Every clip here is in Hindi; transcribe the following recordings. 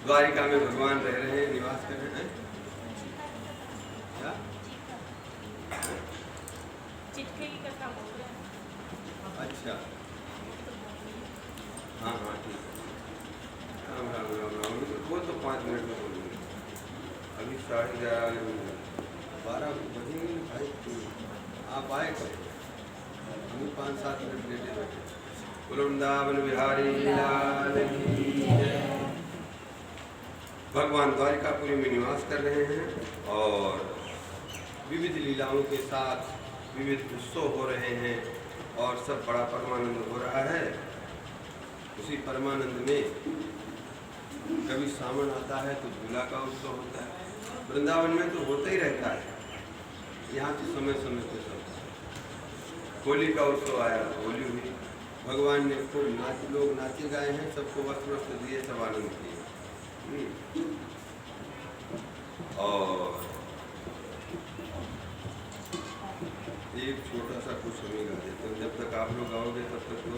द्वारिका में भगवान रह रहे हैं, निवास कर रहे हैं। क्या? चिटके की कथा बोल रहे हैं। अच्छा, हाँ हाँ ठीक है। राम राम राम राम। वो तो 5 मिनट में बोलूँगी। अभी 11:30 12 बजेंगे भाई। आप आए कब? हम 5-7 मिनट लेटे बैठे। बोलो वृंदावन बिहारी लाल की जय। भगवान द्वारिकापुरी में निवास कर रहे हैं और विविध लीलाओं के साथ विविध उत्सव हो रहे हैं और सब बड़ा परमानंद हो रहा है। उसी परमानंद में कभी सावन आता है तो झूला का उत्सव होता है। वृंदावन में तो होता ही रहता है। यहाँ तो समय समय पे सब होली का उत्सव आया, होली हुई, भगवान ने खूब लोग नाचे गाए हैं, सबको वस्त्र वस्त्र दिए, सब आनंद किए। और एक छोटा सा कुछ हमें गा देते हैं। जब तक आप लोग गाओगे तब तक तो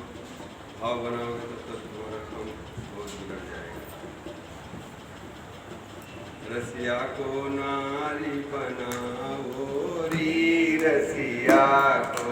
भाव बनाओगे, तब तक तुम्हारा काम बहुत बिगड़ जाएगा। रसिया को नारी बनाओ री, रसिया को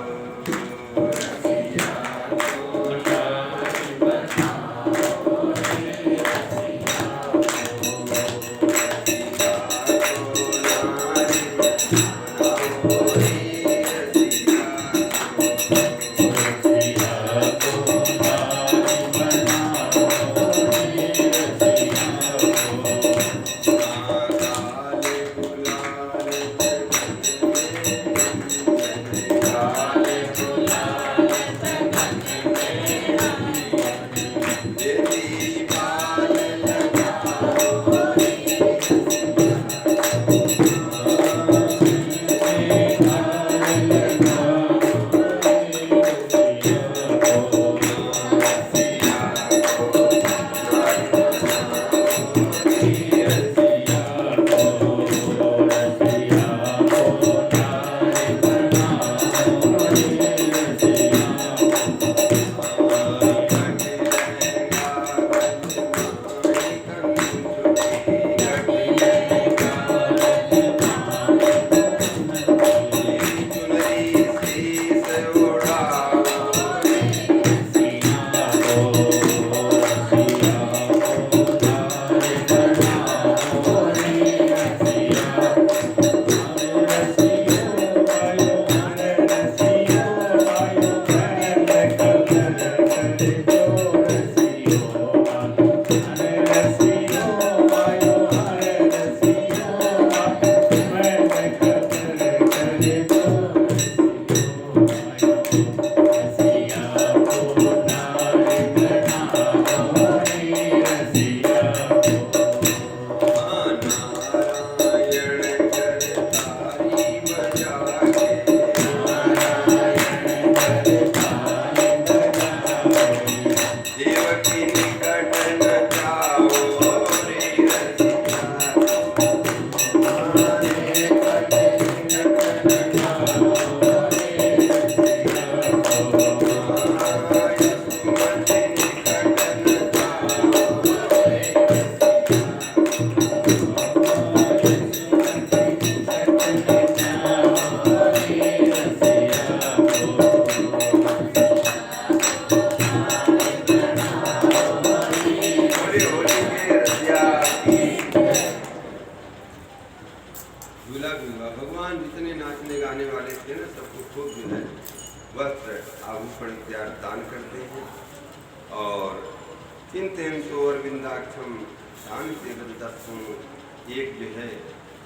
एक जो है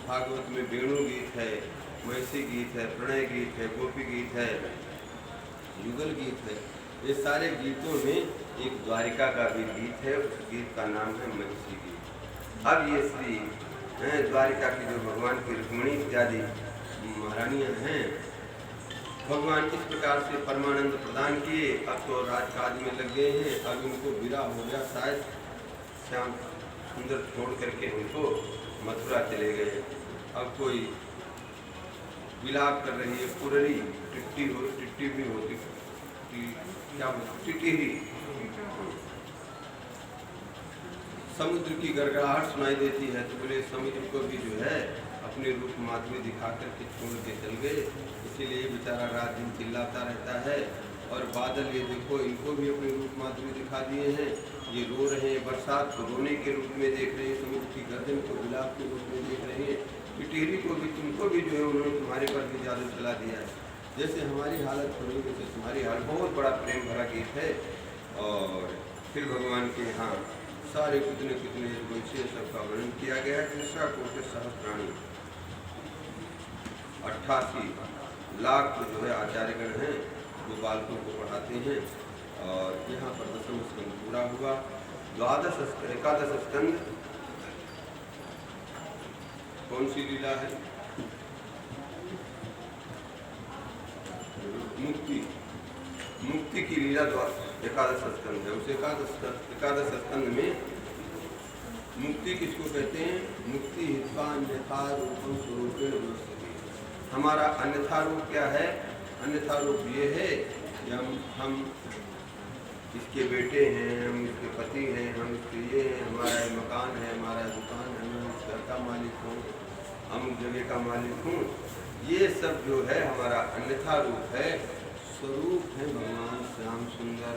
भागवत में वेणु गीत है, मैसी गीत है, प्रणय गीत है, गोपी गीत है, युगल गीत है। ये सारे गीतों में एक द्वारिका का भी गीत है, उस गीत का नाम है मैसी गीत। अब ये श्री द्वारिका की जो भगवान की रुक्मिणी इत्यादि महारानियाँ हैं, भगवान इस प्रकार से परमानंद प्रदान किए। अब तो राजकाज में लग गए हैं, अब उनको विदा हो गया, शायद श्याम सुंदर छोड़ करके उनको मथुरा चले गए। अब कोई विलाप कर रही है, पुररी टिट्टी भी होती, क्या टिटी ही समुद्र की गड़गड़ाहट सुनाई देती है, तो बोले समुद्र को भी जो है अपने रूप माधुरी दिखा करके छोड़ के चल गए। इसीलिए बेचारा रात दिन चिल्लाता रहता है। और बादल ये देखो, इनको भी अपने रूप माधुरी दिखा दिए हैं। ये रो रहे हैं, बरसात को रोने के रूप में देख रहे हैं, समुद्र की गर्दन को गुलाब के रूप में देख रहे हैं। पिटेरी को भी, तुमको भी जो है उन्होंने तुम्हारे पर भी जादू चला दिया है। जैसे हमारी हालत हो रही है वैसे तुम्हारी हालत। बहुत बड़ा प्रेम भरा गीत है। और फिर भगवान के यहाँ सारे कितने कितने वैसे सबका वर्णन किया गया है। कृष्णा कोटि सहस्त्राणी 88 लाख जो है आचार्यगण हैं, वो बालकों को पढ़ाते हैं। और यहाँ पर 10वां स्कंद पूरा हुआ। एकादश स्कंद कौन सी लीला है? मुक्ति की लीला एकादश स्कंद है। उस एकादश स्कंद में मुक्ति किसको कहते हैं? मुक्ति हित्वा अन्यथा रूपम स्वरूपेण मनस्थिति। हमारा अन्यथा रूप क्या है? अन्यथा रूप ये है कि हम इसके बेटे हैं, हम इसके पति हैं, हम इसके ये हैं, हमारा मकान है, हमारा दुकान है, मैं इस घर का मालिक हूँ, हम उस जगह का मालिक हूँ। ये सब जो है हमारा अन्यथा रूप है। स्वरूप है भगवान श्याम सुंदर,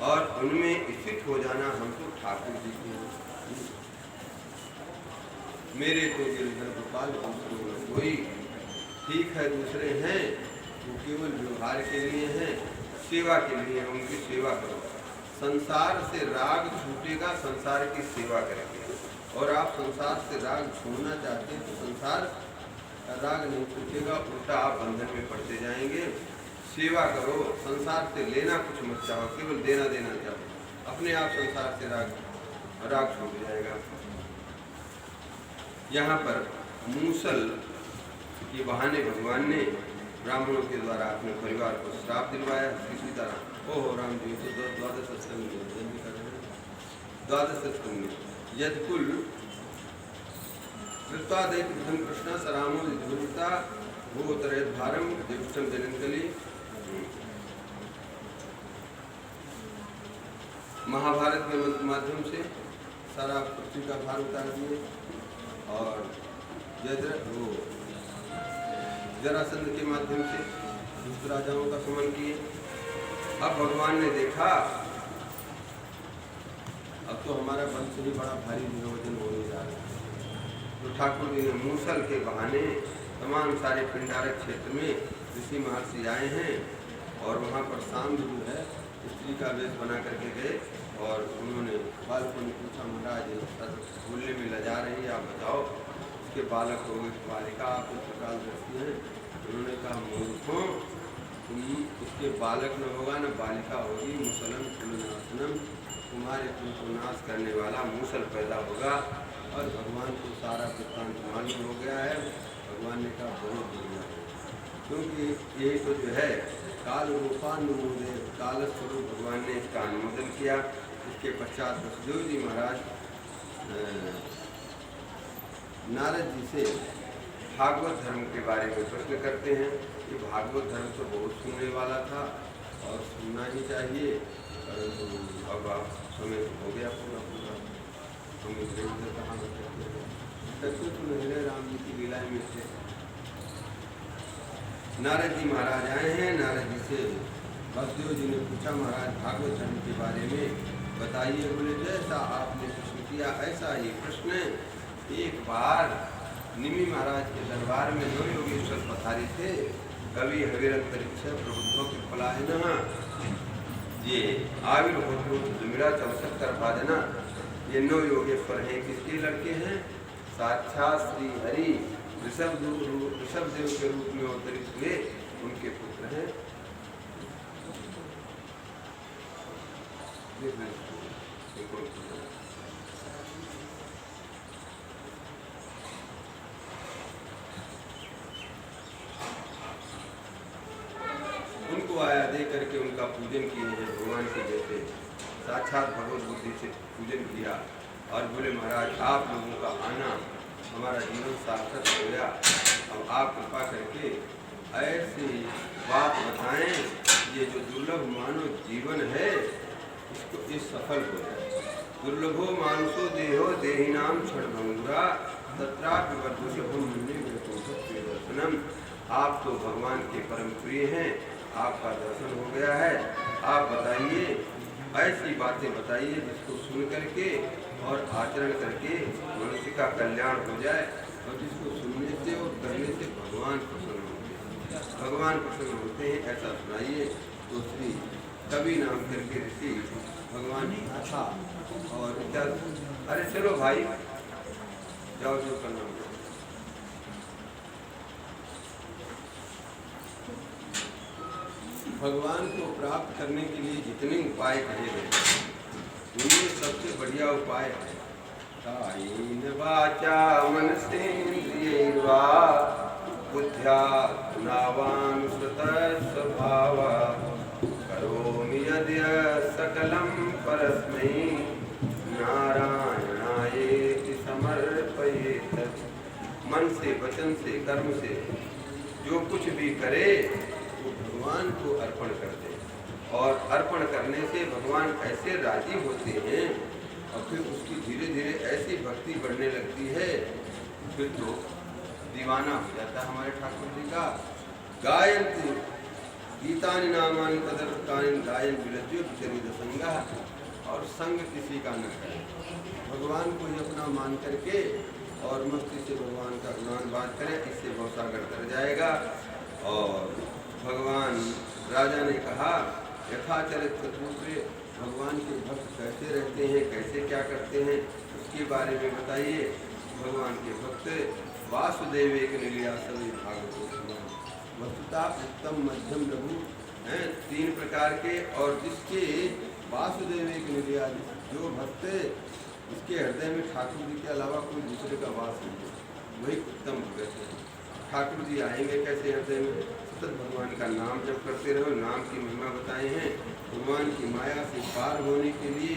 और उनमें स्थित हो जाना हमको ठाकुर जी के मेरे तो गिरधर गोपाल कोई। ठीक है, दूसरे हैं वो केवल व्यवहार के लिए हैं, सेवा के लिए हैं, उनकी सेवा करो। संसार से राग छूटेगा संसार की सेवा करेंगे। और आप संसार से राग छोड़ना चाहते हैं तो संसार का राग नहीं छूटेगा, उल्टा आप बंधन में पड़ते जाएंगे। सेवा करो, संसार से लेना कुछ मत चाहो, केवल देना देना चाहो। अपने आप संसार से राग छूट जाएगा। यहाँ पर मूसल के बहाने भगवान ने ब्राह्मणों के द्वारा अपने परिवार को श्राप दिलवाया। किसी तरह ओहो राम जी तो द्वादश स्कंद में 12 स्कंद में यदकुल कृष्ण कृष्ण सरामो विधुता वो तरह भारम देवष्टम जनकली। महाभारत के माध्यम से सारा पृथ्वी का भार उतार दिए और जरासंध के माध्यम से दुष्ट राजाओं का समन किए। अब भगवान ने देखा अब तो हमारा वंश ही बड़ा भारी नियोजन होने जा रहा है, तो ठाकुर जी ने मूसल के बहाने तमाम सारे पिंडारक क्षेत्र में ऋषि महर्षि आए हैं। और वहाँ पर शाम जो है स्त्री का वेश बना करके गए और उन्होंने बालकों ने पूछा, महाराज बोलने में लजा रही है, आप बताओ उसके बालक हो गए, बालिका आप इस प्रकार दृष्टि है। उन्होंने कहा, मूर्खों तुम उसके बालक न होगा न बालिका होगी, मुसलम कुलनाशनम, तुम्हारे कुल को नाश करने वाला मूसल पैदा होगा। और भगवान को सारा वृत्तांत मालूम हो गया है। भगवान ने कहा बहुत बढ़िया, क्योंकि यही तो जो है काल रूपानुमोदय, काल स्वरूप भगवान ने इसका अनुमोदन किया। इसके पश्चात वसुदेव जी महाराज नारद जी से भागवत धर्म के बारे में प्रश्न करते हैं कि भागवत धर्म तो बहुत सुनने वाला था और सुनना ही चाहिए, परंतु अब समय हो गया पूरा हम इधर कहाँ बचते तो नहीं राम जी की लीलाएं में थे। नारद जी महाराज आए हैं। नारद जी से वसुदेव जी ने पूछा, महाराज भागवत धर्म के बारे में बताइए। बोले जैसा आपने प्रश्न किया ऐसा ही प्रश्न। एक बार निमि महाराज के दरबार में 2 योगेश्वर पधारे थे, कवि हविरत परीक्षा प्रबुद्धों के पलायन, ये आविर्भूत जुमिरा 74 भाजना। ये 9 योगेश्वर हैं। किसके लड़के हैं? साक्षात श्री हरि ऋषभ देव के रूप में अवतरित हुए उनके पुत्र हैं। उनको आया दे करके उनका पूजन किए हैं भगवान के जैसे साक्षात भगवत बुद्धि से पूजन किया। और बोले, महाराज आप लोगों का आना हमारा जीवन सार्थक हो गया। अब आप कृपा करके ऐसी बात बताएं, ये जो दुर्लभ मानव जीवन है इसको इस सफल हो जाए। दुर्लभो मानुषो देहो देहिनाम क्षणभंगुरा तत्रापि वर्धुषभम मुनि दर्शनम। आप तो भगवान के परम प्रिय हैं, आपका दर्शन हो गया है। आप बताइए, ऐसी बातें बताइए जिसको सुन करके और आचरण करके मनुष्य का कल्याण हो जाए, और जिसको सुनने से और करने से भगवान प्रसन्न होते हैं। भगवान प्रसन्न होते हैं ऐसा सुनाइए। तो श्री कवि नाम करके ऋषि भगवान की कथा और इत्यादि। अरे चलो भाई, जाओ जो करना हो। भगवान को प्राप्त करने के लिए जितने उपाय कहे गए, उनमें सबसे बढ़िया उपाय है कायेन वाचा मनसेन्द्रियैर्वा बुद्ध्यात्मनावानुसृतः स्वभावा करोमि यद्य सकलं परस्मै नारायणायेति समर्पयेत्। मन से, वचन से, कर्म से जो कुछ भी करे वो भगवान को अर्पण कर दे, और अर्पण करने से भगवान ऐसे राजी होते हैं और फिर उसकी धीरे धीरे ऐसी भक्ति बढ़ने लगती है, फिर तो दीवाना हो जाता है हमारे ठाकुर जी का। गायन्ति गीतानि नामानि तदर्थानि गायन विलज्यो विचरित संगा। और संग किसी का न करे, भगवान को ही अपना मान करके और मस्ती से भगवान का गुणगान करें, इससे भवसागर तर जाएगा। और भगवान राजा ने कहा यथाचरित चतुर्थ, भगवान के भक्त कैसे रहते हैं, कैसे क्या करते हैं, उसके बारे में बताइए। भगवान के भक्त वासुदेव एक निलिया सभी भागवत वस्तुता उत्तम मध्यम लघु हैं, 3 प्रकार के। और जिसके वासुदेव एक निलिया, जो भक्त इसके हृदय में ठाकुर जी के अलावा कोई दूसरे का वास नहीं है, वही उत्तम भगत है। ठाकुर जी आएंगे कैसे हृदय में? सतत भगवान का नाम जब करते रहो। नाम की महिमा बताए हैं। भगवान की माया से पार होने के लिए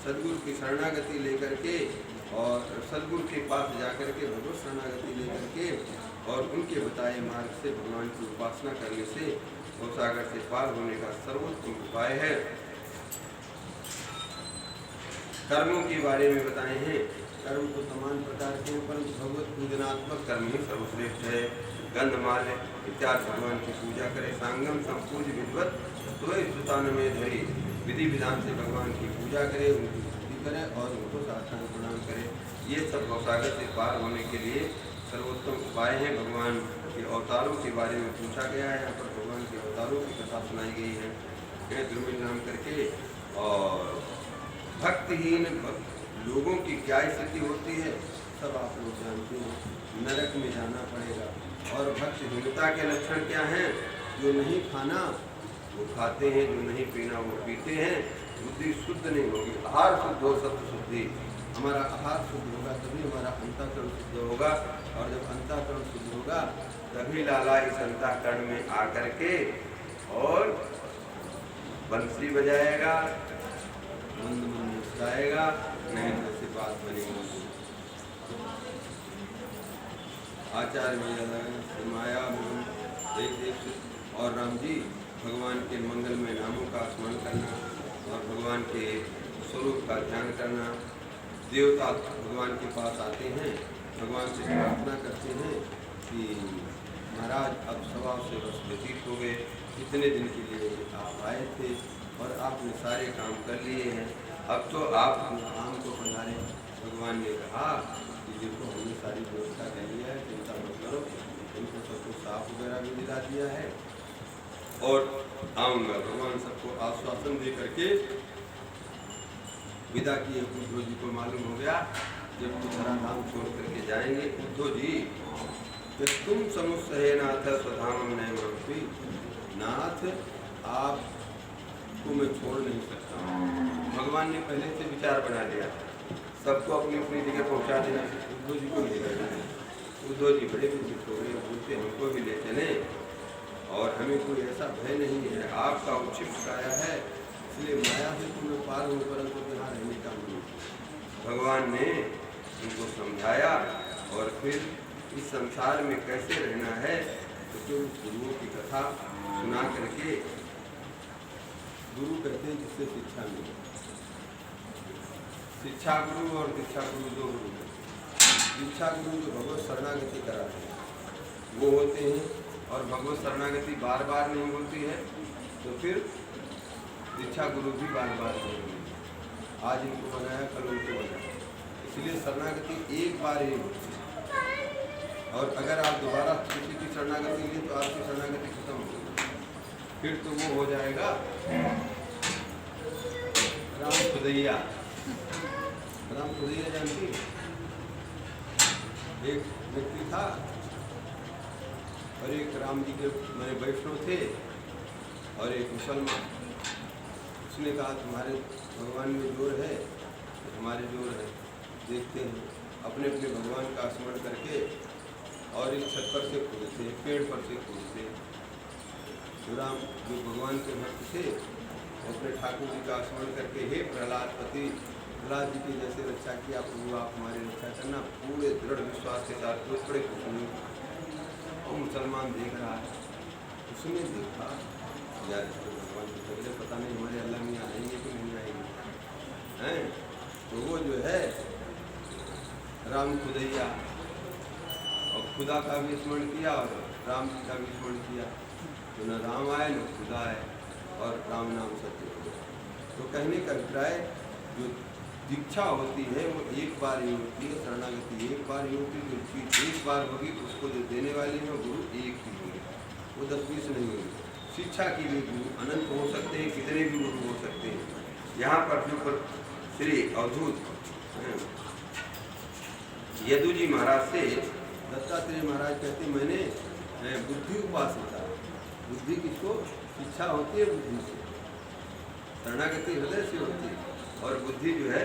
सदगुरु की शरणागति लेकर के, और सदगुरु के पास जाकर के भगवत शरणागति लेकर के, और उनके बताए मार्ग से भगवान की उपासना करने से भवसागर से पार होने का सर्वोत्तम उपाय है। कर्मों के बारे में बताए हैं। कर्म तो समान प्रकार के हैं, परंतु भगवत पूजनात्मक कर्म ही सर्वश्रेष्ठ है। गंधमाल इत्यादि भगवान की पूजा करे। सांगम संपूज विद्वत तो सुतान में धरी, विधि विधान से भगवान की पूजा करे, उनकी स्तुति करे और उनको साष्टांग प्रणाम करे। ये सब भवसागर से पार होने के लिए सर्वोत्तम उपाय है। भगवान के अवतारों के बारे में पूछा गया है। यहाँ पर भगवान के अवतारों की कथा सुनाई गई है ध्रुविल नाम करके। और भक्तहीन लोगों की क्या स्थिति होती है सब आप लोग जानते हैं, नरक में जाना पड़ेगा। और भक्तहीनता के लक्षण क्या हैं? जो नहीं खाना वो खाते हैं, जो नहीं पीना वो पीते हैं। बुद्धि शुद्ध नहीं होगी। आहार शुद्ध हो, सत्य शुद्धि। हमारा आहार शुद्ध होगा तभी हमारा अंतःकरण शुद्ध होगा, और जब अंतःकरण शुद्ध होगा तभी लाला इस अंतःकरण में आकर के और बंसी बजाएगा, मंद मंद मुस्काएगा, नहीं जैसे बात बनेगी। आचार्य में माया देख और राम जी भगवान के मंगलमय नामों का स्मरण करना और भगवान के स्वरूप का ध्यान करना। देवता भगवान के पास आते हैं, भगवान से प्रार्थना करते हैं कि महाराज अब स्वभाव से बस व्यतीत हो गए, इतने दिन के लिए आप आए थे और आपने सारे काम कर लिए हैं, अब तो आप काम को पधारें। भगवान ने कहा कि देखो हमने सारी व्यवस्था कर लिया है, चिंता मत करो, उनको सबको साफ वगैरह भी दिला दिया है और आऊँगा। भगवान सबको आश्वासन दे करके विदा किए। उद्धव जी को मालूम हो गया जब धरा धाम छोड़ करके जाएंगे। उद्धव जी कि तुम समुत्सहे नाथ स्वधाम नयमपि, नाथ आपको मैं छोड़ नहीं सकता। भगवान ने पहले से विचार बना लिया, सबको अपनी अपनी जगह पहुंचा देना। उद्धव जी को ले गए। उद्धव जी बड़े विचित्र हो गए, बोलते हमको भी ले चले और हमें कोई ऐसा भय नहीं है, आपका उच्छिष्ट काया है, इसलिए माया से तुम्हें पार हो, परंतु यहाँ रहने का मन। भगवान ने उनको समझाया और फिर इस संसार में कैसे रहना है तो केवल गुरुओं की कथा सुना करके, गुरु कहते हैं जिससे शिक्षा मिले। शिक्षा गुरु और दीक्षा गुरु दो गुरु हैं। दीक्षा गुरु जो भगवत शरणागति कराते हैं वो होते हैं, और भगवत शरणागति बार बार नहीं होती है तो फिर दीक्षा गुरु भी बार बार नहीं होती। आज इनको बनाया, कल उनको बनाया, इसलिए शरणागति एक बार ही होती है। और अगर आप दोबारा किसी की शरणागति लें तो आपकी शरणागति खत्म हो गई, फिर तो वो हो जाएगा राम खुदैया। राम खुदैया जानती है? एक व्यक्ति था और एक राम जी के मेरे वैष्णव थे और एक मुसलमान। उसने कहा तुम्हारे भगवान में जोर है, हमारे जोर है, देखते हैं। अपने अपने भगवान का स्मरण करके और इस छत पर से कूदते, पेड़ पर से कूदते। जो राम जो भगवान के भक्त थे अपने ठाकुर जी का स्मरण करके, हे प्रहलाद पति, प्रहलाद जी की जैसे रक्षा किया प्रभु आप हमारी रक्षा करना, पूरे दृढ़ विश्वास के साथ वो बड़े खुश हुए। और मुसलमान देख रहा है, उसने देखा यार भगवान की तबीयत पता नहीं हमारे अल्लाह में आएंगे कि नहीं आएंगे हैं। तो वो जो है राम खुदैया और खुदा का भी स्मरण किया और राम जी का भी स्मरण किया, तो न राम आए न खुदा आए और राम नाम सत्य हो गया। तो कहने का अभिप्राय जो दीक्षा होती है वो एक बार ही होती है, शरणागति एक बार ही होती है। जो चीज़ एक बार होगी उसको जो देने वाले हैं गुरु एक ही होंगे, वो 10-20 नहीं होंगे। शिक्षा के लिए गुरु अनंत हो सकते हैं, कितने भी गुरु हो सकते हैं। यहाँ पर जो पर श्री अवधूत यदु जी महाराज से दत्तात्रेय महाराज कहते मैंने बुद्धि उपासिता। बुद्धि किसको? शिक्षा होती है बुद्धि से, शरणागति हृदय से होती है और बुद्धि जो है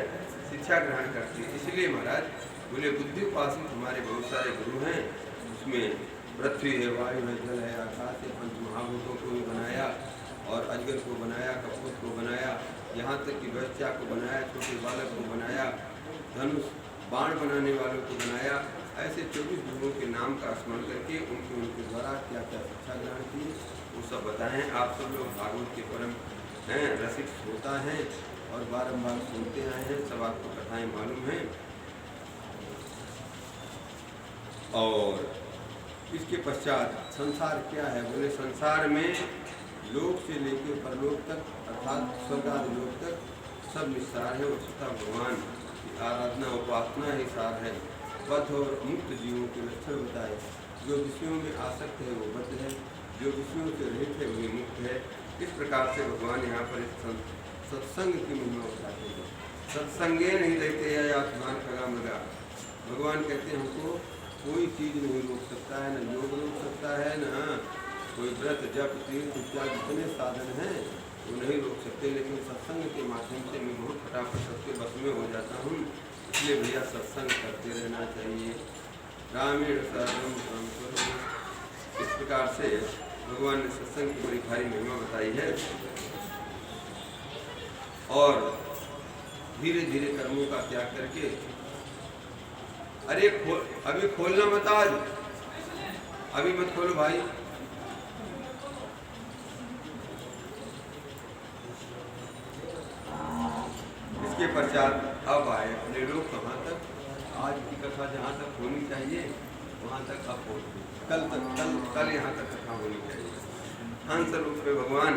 शिक्षा ग्रहण करती है। इसलिए महाराज बोले बुद्धि उपासित हमारे बहुत सारे गुरु हैं। उसमें पृथ्वी है, वायु है, जल है, आकाश है, पंच महाभूतों को भी बनाया और अजगर को बनाया, कपूत को बनाया, यहाँ तक कि बच्चा को बनाया, छोटे बालक को बनाया, धनुष बाण बनाने वालों को बनाया। ऐसे 24 गुरुओं के नाम का स्मरण करके उनके द्वारा क्या क्या शिक्षा ग्रहण की वो सब बताएं। आप सब लोग भागवत के परम हैं, रसिक श्रोता हैं और बारंबार सुनते आए हैं, सब आपको कथाएं मालूम हैं। और इसके पश्चात संसार क्या है? बोले संसार में लोक से लेकर परलोक तक अर्थात स्वर्ग आदि लोक तक सब निस्सार है। वस्तुतः भगवान की आराधना उपासना ही सार है। बद्ध और मुक्त जीवों के लक्षण बताए। जो विषयों में आसक्त है वो बद्ध है, जो विषयों से रहित है वही मुक्त है। इस प्रकार से भगवान यहाँ पर सत्संग की महिमा बताते हैं। सत्संगे नहीं रहते या आत्मान खगा मृगा। भगवान कहते हैं हमको कोई चीज़ नहीं रोक सकता है, न योग रोक सकता है, न कोई व्रत जप तीर्थ इत्यादि जितने साधन हैं वो नहीं रोक सकते। लेकिन सत्संग के माध्यम से मैं बहुत फटाफट सबके बस में हो जाता हूँ। इसलिए भैया सत्संग करते रहना चाहिए। रामेण सर्वम संस्वरम। इस प्रकार से भगवान ने सत्संग की बड़ी भारी महिमा बताई है और धीरे धीरे कर्मों का त्याग करके अरे अभी खोलना मत, आज अभी मत खोलो भाई। इसके पश्चात अब आए अपने लोग कहाँ तक? आज की कथा जहाँ तक होनी चाहिए वहाँ तक अब पहुँच गई। कल यहाँ तक कथा होनी चाहिए। हंस रूप में भगवान